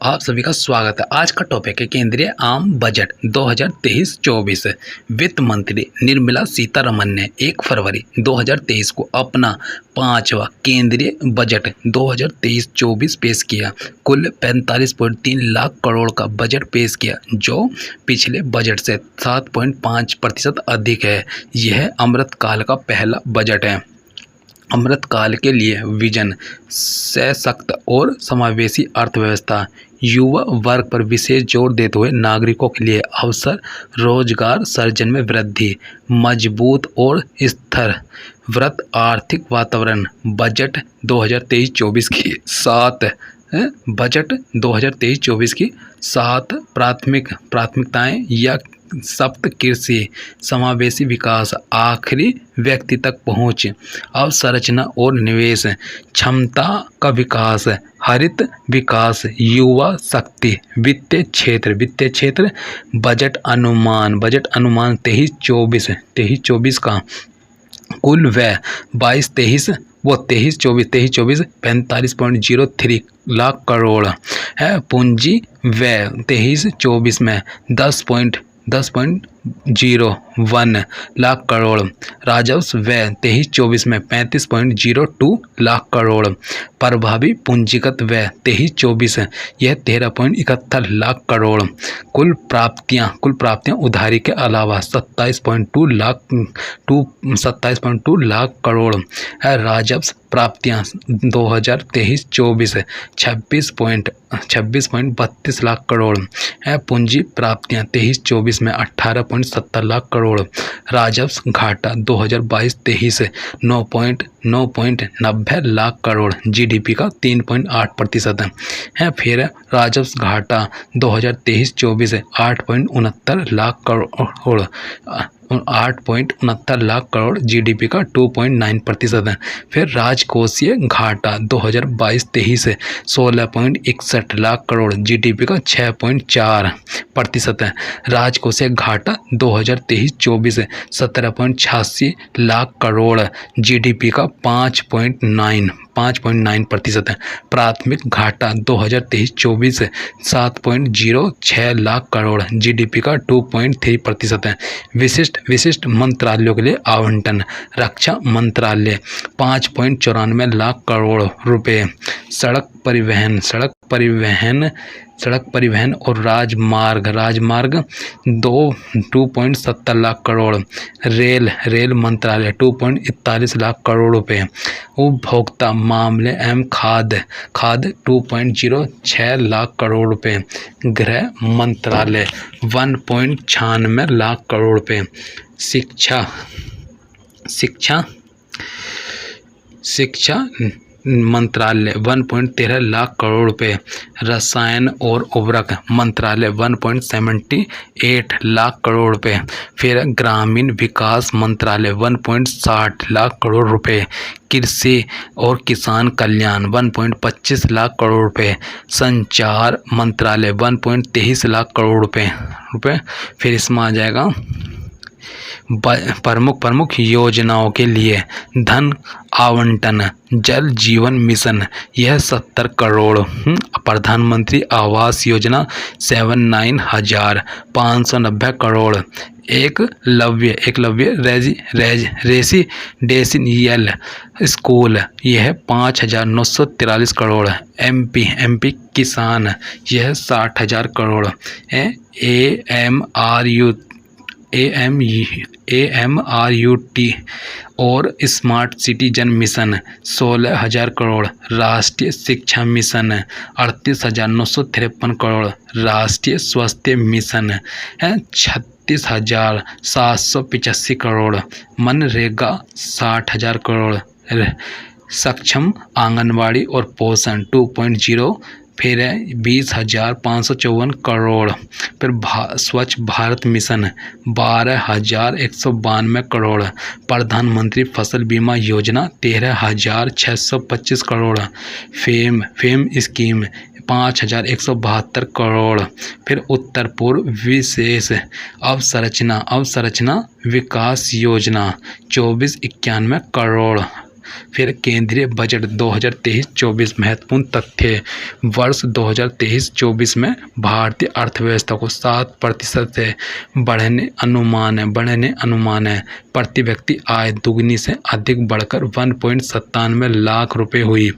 आप सभी का स्वागत है। आज का टॉपिक है केंद्रीय आम बजट 2023-24। वित्त मंत्री निर्मला सीतारमन ने 1 फरवरी 2023 को अपना 5वां केंद्रीय बजट 2023-24 पेश किया। कुल 45.3 लाख करोड़ का बजट पेश किया, जो पिछले बजट से 7.5% अधिक है। यह अमृतकाल का पहला बजट है। अमृतकाल के लिए विजन, सशक्त और समावेशी अर्थव्यवस्था, युवा वर्ग पर विशेष जोर देते हुए नागरिकों के लिए अवसर, रोजगार सृजन में वृद्धि, मजबूत और स्थिर व्रत आर्थिक वातावरण। बजट 2023-24 की 7 प्राथमिकताएं या सप्त कृषि, समावेशी विकास, आखिरी व्यक्ति तक पहुंच, अवसंरचना और निवेश, क्षमता का विकास, हरित विकास, युवा शक्ति, वित्तीय क्षेत्र। बजट अनुमान 23-24 का कुल व्यय 23-24 45.03 लाख करोड़ है। पूंजी व्यय 23-24 में 10.01 लाख करोड़। राजस्व व्यय 23-24 में 35.02 लाख करोड़। प्रभावी पूंजीगत व्यय 23-24 यह 13.71 लाख करोड़। कुल प्राप्तियां उधारी के अलावा 27.2 लाख करोड़ है। राजस्व प्राप्तियां 2023-24 26.32 लाख करोड़ है। पूंजी प्राप्तियां 23-24 में 18.70 लाख करोड़। राजस्व घाटा 2022-23 9.90 लाख करोड़, जीडीपी का 3.8% है। फिर राजस्व घाटा 2023-24 8.69 लाख करोड़, 8.69 लाख करोड़, जीडीपी का 2.9% है। फिर राजकोषीय घाटा 2022-23 16.61 लाख करोड़, जीडीपी का 6.4% है। राजकोषीय घाटा 2023-24 17.86 लाख करोड़, जीडीपी का 5.9% है। प्राथमिक घाटा 2023-24 7.06 लाख करोड़, जीडीपी का 2.3% है। विशिष्ट मंत्रालयों के लिए आवंटन: रक्षा मंत्रालय 5.94 लाख करोड़ रुपए, सड़क परिवहन और राजमार्ग 2.70 लाख करोड़। रेल मंत्रालय 2.41 लाख करोड़ रुपए। उपभोक्ता मामले एवं खाद्य 2.06 लाख करोड़ रुपए। गृह मंत्रालय 1.96 लाख करोड़ रुपए। शिक्षा मंत्रालय 1.13 लाख करोड़ रुपए। रसायन और उर्वरक मंत्रालय 1.78 लाख करोड़ रुपए। फिर ग्रामीण विकास मंत्रालय 1.60 लाख करोड़ रुपए। कृषि और किसान कल्याण 1.25 लाख करोड़ रुपए। संचार मंत्रालय 1.23 लाख करोड़ रुपए। फिर इसमें आ जाएगा प्रमुख योजनाओं के लिए धन आवंटन: जल जीवन मिशन यह 70 करोड़। प्रधानमंत्री आवास योजना 79,590 करोड़। एकलव्य रेसिडेंशियल स्कूल यह 5,943 करोड़। एमपी किसान यह 60,000 करोड़। AMRUT और स्मार्ट सिटीजन मिशन 16,000 करोड़। राष्ट्रीय शिक्षा मिशन 38,953 करोड़। राष्ट्रीय स्वास्थ्य मिशन है 36,785 करोड़। मनरेगा 60,000 करोड़। सक्षम आंगनवाड़ी और पोषण 2.0 फिर 20,554 करोड़। फिर स्वच्छ भारत मिशन 12,192 करोड़। प्रधानमंत्री फसल बीमा योजना 13,625 करोड़। Fame scheme 5,172 crore. फिर उत्तर पूर्व विशेष अवसंरचना विकास योजना 2491 करोड़। फिर केंद्रीय बजट 2023-24 महत्वपूर्ण तथ्य। वर्ष 2023-24 में भारतीय अर्थव्यवस्था को 7% से बढ़ने अनुमान है। प्रति व्यक्ति आय दुगनी से अधिक बढ़कर 1.97 लाख रुपए हुई।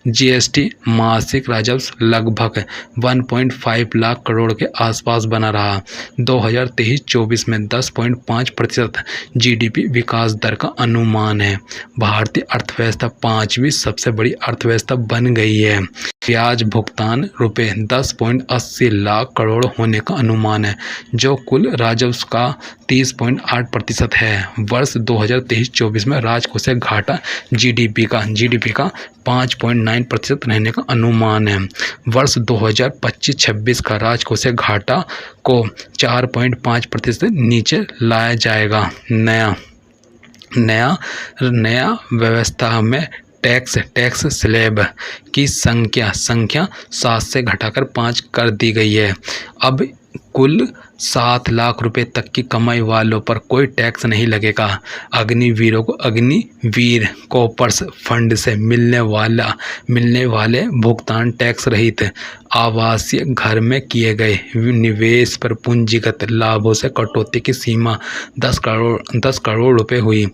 जीएसटी मासिक राजस्व लगभग 1.5 लाख करोड़ के आसपास बना रहा। 2023-24 में 10.5% जीडीपी विकास दर का अनुमान है। भारतीय अर्थव्यवस्था 5वीं सबसे बड़ी अर्थव्यवस्था बन गई है। ब्याज भुगतान रुपए 10.80 लाख करोड़ होने का अनुमान है, जो कुल राजस्व का 30.8% है। वर्ष 2023-24 में राजकोषीय घाटा जीडीपी का 5.9% रहने का अनुमान है। वर्ष 2025-26 का राजकोषीय घाटा को 4.5% से नीचे लाया जाएगा। नया व्यवस्था में टैक्स स्लैब की संख्या 7 से घटाकर 5 कर दी गई है। अब कुल 7 लाख रुपए तक की कमाई वालों पर कोई टैक्स नहीं लगेगा। अग्निवीरों को अग्निवीर कॉर्पस फंड से मिलने वाले भुगतान टैक्स रहित आवासीय घर में किए गए निवेश पर पूंजीगत लाभों से कटौती की सीमा 10 करोड़ रुपए हुई।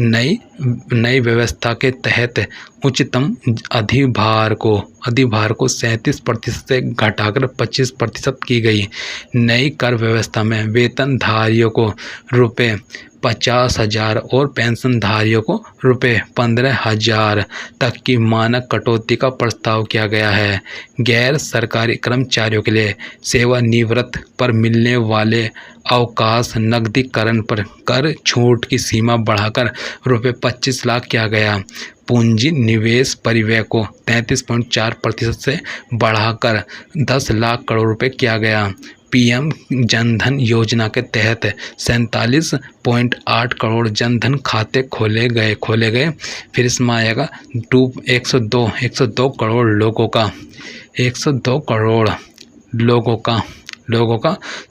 नई व्यवस्था के तहत उच्चतम अधिभार को 37% से घटाकर 25% की गई। नई कर व्यवस्था में वेतनधारियों को रुपये 50,000 और पेंशनधारियों को रुपये 15,000 तक की मानक कटौती का प्रस्ताव किया गया है। गैर सरकारी कर्मचारियों के लिए सेवानिवृत्त पर मिलने वाले अवकाश नकदीकरण पर कर छूट की सीमा बढ़ाकर रुपये 25 लाख किया गया। पूंजी निवेश परिव्यय को 33.4% से बढ़ाकर 10 लाख करोड़ रुपए किया गया। पीएम जनधन योजना के तहत 47.8 करोड़ जनधन खाते खोले गए। फिर इसमें आएगा 102 करोड़ लोगों का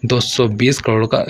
220 करोड़ का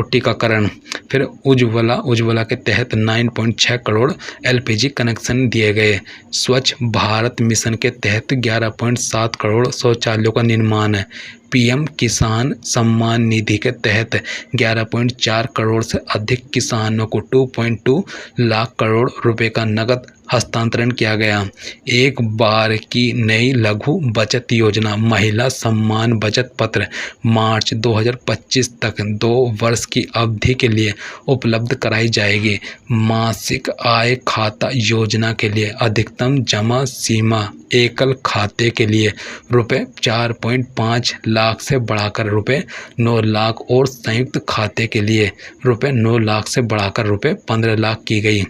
टीकाकरण। फिर उज्ज्वला के तहत 9.6 करोड़ एलपीजी कनेक्शन दिए गए। स्वच्छ भारत मिशन के तहत 11.7 करोड़ शौचालयों का निर्माण है। पीएम किसान सम्मान निधि के तहत 11.4 करोड़ से अधिक किसानों को 2.2 लाख करोड़ रुपए का नकद हस्तांतरण किया गया। एक बार की नई लघु बचत योजना महिला सम्मान बचत पत्र मार्च 2025 तक 2 वर्ष की अवधि के लिए उपलब्ध कराई जाएगी। मासिक आय खाता योजना के लिए अधिकतम जमा सीमा एकल खाते के लिए रुपये 4.5 लाख से बढ़ाकर रुपये 9 लाख और संयुक्त खाते के लिए रुपये 9 लाख से बढ़ाकर रुपये 15 लाख की गई।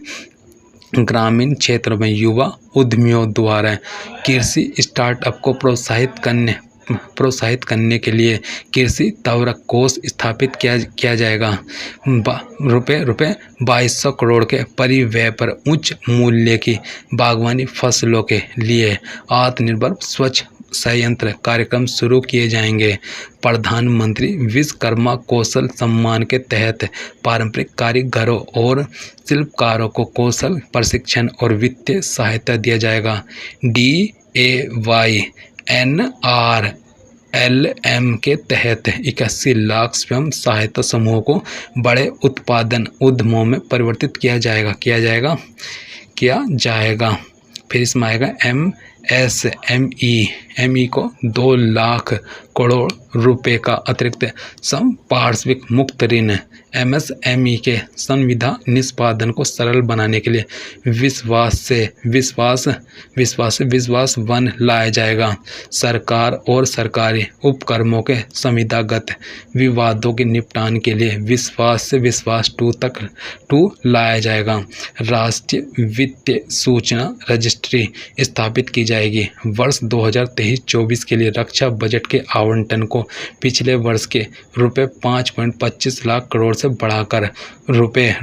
ग्रामीण क्षेत्रों में युवा उद्यमियों द्वारा कृषि स्टार्टअप को प्रोत्साहित करने के लिए कृषि त्वरक कोष स्थापित किया जाएगा। रुपये 2200 करोड़ के परिव्यय पर उच्च मूल्य की बागवानी फसलों के लिए आत्मनिर्भर स्वच्छ संयंत्र कार्यक्रम शुरू किए जाएंगे। प्रधानमंत्री विश्वकर्मा कौशल सम्मान के तहत पारंपरिक कारीगरों और शिल्पकारों को कौशल प्रशिक्षण और वित्तीय सहायता दिया जाएगा। DAYNRLM के तहत 81 लाख स्वयं सहायता समूहों को बड़े उत्पादन उद्यमों में परिवर्तित किया जाएगा। फिर इसमें आएगा MSME को 2 लाख करोड़ रुपए का अतिरिक्त संपार्श्विक मुक्त ऋण। MSME के संविदा निष्पादन को सरल बनाने के लिए विश्वास वन लाया जाएगा। सरकार और सरकारी उपक्रमों के संविदागत विवादों के निपटान के लिए विश्वास 2 लाया जाएगा। राष्ट्रीय वित्तीय सूचना रजिस्ट्री स्थापित की जाएगी। वर्ष 2023-24 के लिए रक्षा बजट के आवंटन को पिछले वर्ष के रुपये 5.25 लाख करोड़ से बढ़ाकर रुपये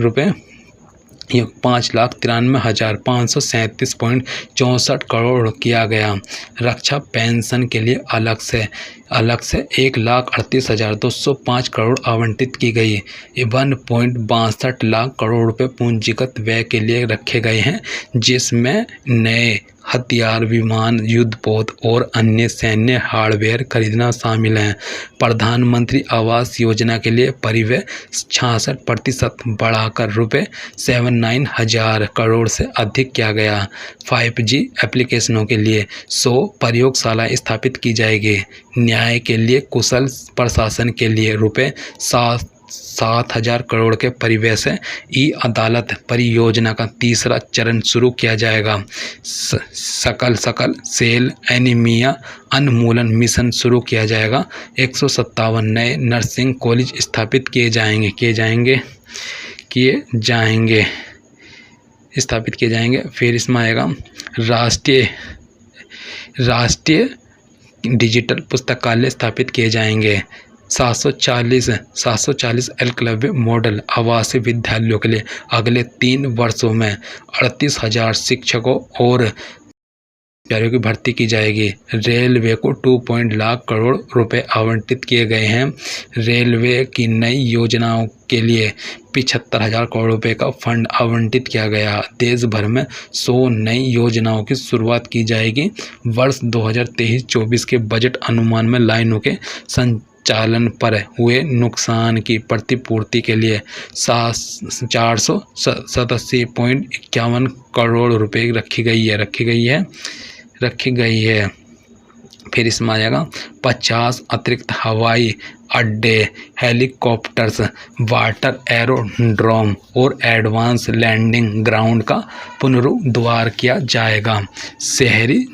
5,93,537.64 करोड़ किया गया। रक्षा पेंशन के लिए अलग से अलग से 1,38,205 करोड़ आवंटित की गई। 1.62 लाख करोड़ रुपए पूंजीगत व्यय के लिए रखे गए हैं, जिसमें नए हथियार, विमान, युद्धपोत और अन्य सैन्य हार्डवेयर खरीदना शामिल है। प्रधानमंत्री आवास योजना के लिए परिव्यय 66% बढ़ाकर रुपये 79,000 करोड़ से अधिक किया गया। 5G एप्लीकेशनों के लिए 100 प्रयोगशालाएं स्थापित की जाएगी। न्याय के लिए कुशल प्रशासन के लिए रुपये 7,000 करोड़ के परिव्यय से ई अदालत परियोजना का तीसरा चरण शुरू किया जाएगा। सकल सेल एनीमिया उन्मूलन मिशन शुरू किया जाएगा। 157 नए नर्सिंग कॉलेज स्थापित किए जाएंगे। फिर इसमें आएगा राष्ट्रीय डिजिटल पुस्तकालय स्थापित किए जाएंगे। 740 एकलव्य मॉडल आवासीय विद्यालयों के लिए अगले 3 वर्षों में 38,000 शिक्षकों और कर्मचारियों की भर्ती की जाएगी। रेलवे को 2 लाख करोड़ रुपए आवंटित किए गए हैं। रेलवे की नई योजनाओं के लिए 75,000 करोड़ रुपए का फंड आवंटित किया गया। देश भर में 100 नई योजनाओं की शुरुआत की जाएगी। वर्ष 2023-24 के बजट अनुमान में लाइनों के संचालन पर हुए नुकसान की प्रतिपूर्ति के लिए 487.51 करोड़ रुपए रखी गई है। फिर इसमें आ जाएगा 50 अतिरिक्त हवाई अड्डे, हेलीकॉप्टर्स, वाटर एरोड्रोम और एडवांस लैंडिंग ग्राउंड का पुनरुद्धार किया जाएगा। शहरी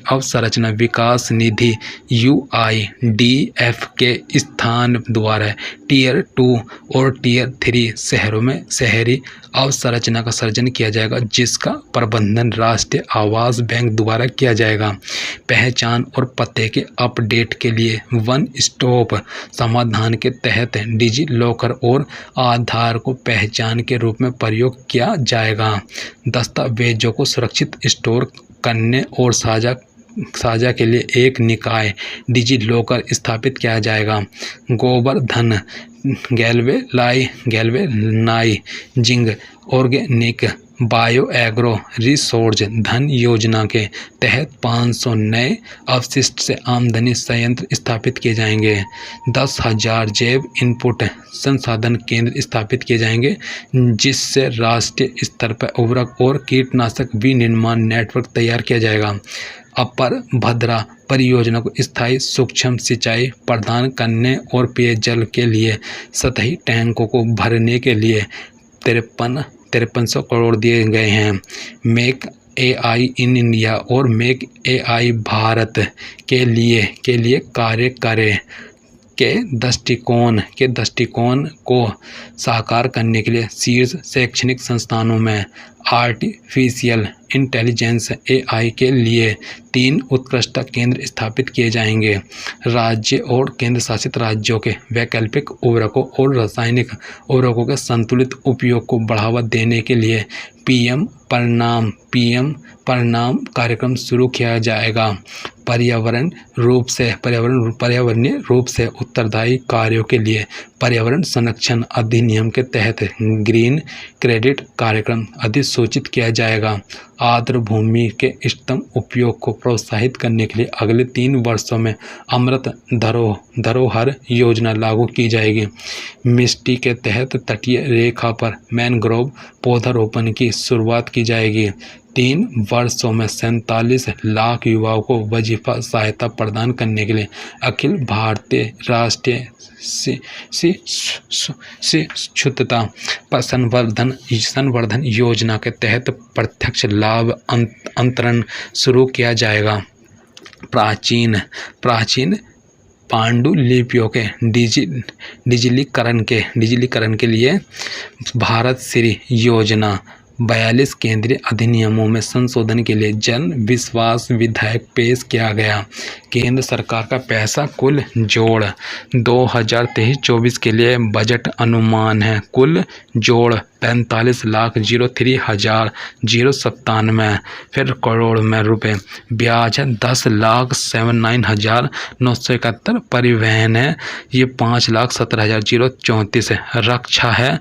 अवसंरचना विकास निधि UIDF के स्थान द्वारा टियर 2 और टियर 3 शहरों में शहरी अवसंरचना का सर्जन किया जाएगा, जिसका प्रबंधन राष्ट्रीय आवास बैंक द्वारा किया जाएगा। पहचान और पते के अपडेट के लिए वन स्टॉप समाधान के तहत डिजी लॉकर और आधार को पहचान के रूप में प्रयोग किया जाएगा। दस्तावेजों को सुरक्षित स्टोर करने और साझा के लिए एक निकाय डिजी लॉकर स्थापित किया जाएगा। Govardhan galvanising organic bio agro resource धन योजना के तहत 500 नए अवशिष्ट से आमदनी संयंत्र स्थापित किए जाएंगे। 10,000 जैव इनपुट संसाधन केंद्र स्थापित किए जाएंगे, जिससे राष्ट्रीय स्तर पर उर्वरक और कीटनाशक विनिर्माण नेटवर्क तैयार किया जाएगा। अपर भद्रा परियोजना को स्थायी सूक्ष्म सिंचाई प्रदान करने और पेयजल के लिए सतही टैंकों को भरने के लिए 5300 करोड़ दिए गए हैं। मेक AI इन इंडिया और मेक AI भारत के लिए कार्य करें के दृष्टिकोण को साकार करने के लिए शीर्ष शैक्षणिक संस्थानों में आर्टिफिशियल इंटेलिजेंस AI के लिए 3 उत्कृष्टता केंद्र स्थापित किए जाएंगे। राज्य और केंद्र शासित राज्यों के वैकल्पिक उर्वरकों और रासायनिक उर्वरकों के संतुलित उपयोग को बढ़ावा देने के लिए PM परिणाम कार्यक्रम शुरू किया जाएगा। पर्यावरणीय रूप से उत्तरदायी कार्यों के लिए पर्यावरण संरक्षण अधिनियम के तहत ग्रीन क्रेडिट कार्यक्रम अधिसूचित किया जाएगा। आर्द्र भूमि के इष्टतम उपयोग को प्रोत्साहित करने के लिए अगले 3 वर्षों में अमृत धरोहर योजना लागू की जाएगी। मिस्टी के तहत तटीय रेखा पर मैनग्रोव पौधारोपण की शुरुआत की जाएगी। 3 वर्षों में 47 लाख युवाओं को वजीफा सहायता प्रदान करने के लिए अखिल भारतीय राष्ट्रीय शिक्षुता संवर्धन योजना के तहत प्रत्यक्ष लाभ अंतरण शुरू किया जाएगा। प्राचीन पांडुलिपियों के डिजिटलीकरण के लिए भारत श्री योजना 42 केंद्रीय अधिनियमों में संशोधन के लिए जन विश्वास विधेयक पेश किया गया। केंद्र सरकार का पैसा कुल जोड़ 2023-24 के लिए बजट अनुमान है कुल जोड़ 45,03,097 फिर करोड़ में रुपए। ब्याज है 10,79,971। परिवहन है ये 5,17,034 है। रक्षा है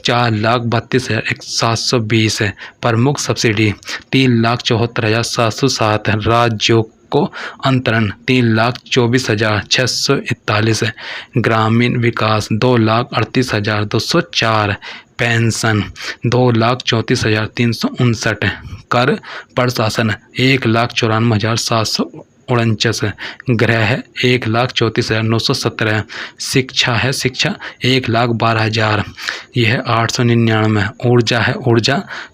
4,32,720 है। प्रमुख सब्सिडी 3,74,707 है। राज्यों को अंतरण 3,24,641 है। ग्रामीण विकास 2,38,204। पेंशन 2,34,359 है। कर प्रशासन 1,94,749 है। गृह है 1,34,917 है। शिक्षा है 1,12,000 यह है 899। ऊर्जा है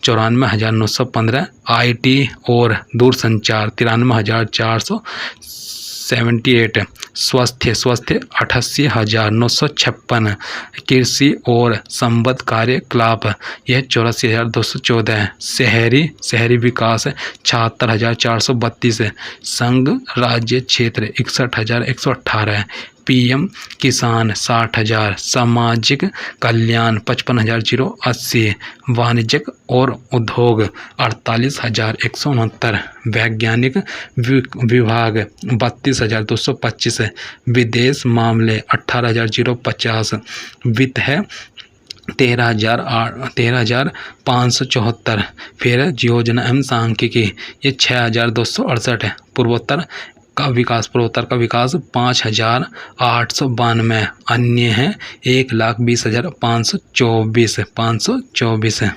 94,915। IT और दूरसंचार 93,478। स्वास्थ्य 88,956। कृषि और संबद्ध कार्यकलाप यह 84,214 है। शहरी विकास 76,432 है। संघ राज्य क्षेत्र 61,118 है। PM किसान 60,000। सामाजिक कल्याण 55,080। वाणिज्यिक और उद्योग 48,169। वैज्ञानिक विभाग 32,225 है। विदेश मामले 18,050। वित्त है 13,574। फिर योजना एवं सांख्यिकी ये 6,268 है। पूर्वोत्तर का विकास 5,892। अन्य है 1,20,524 है।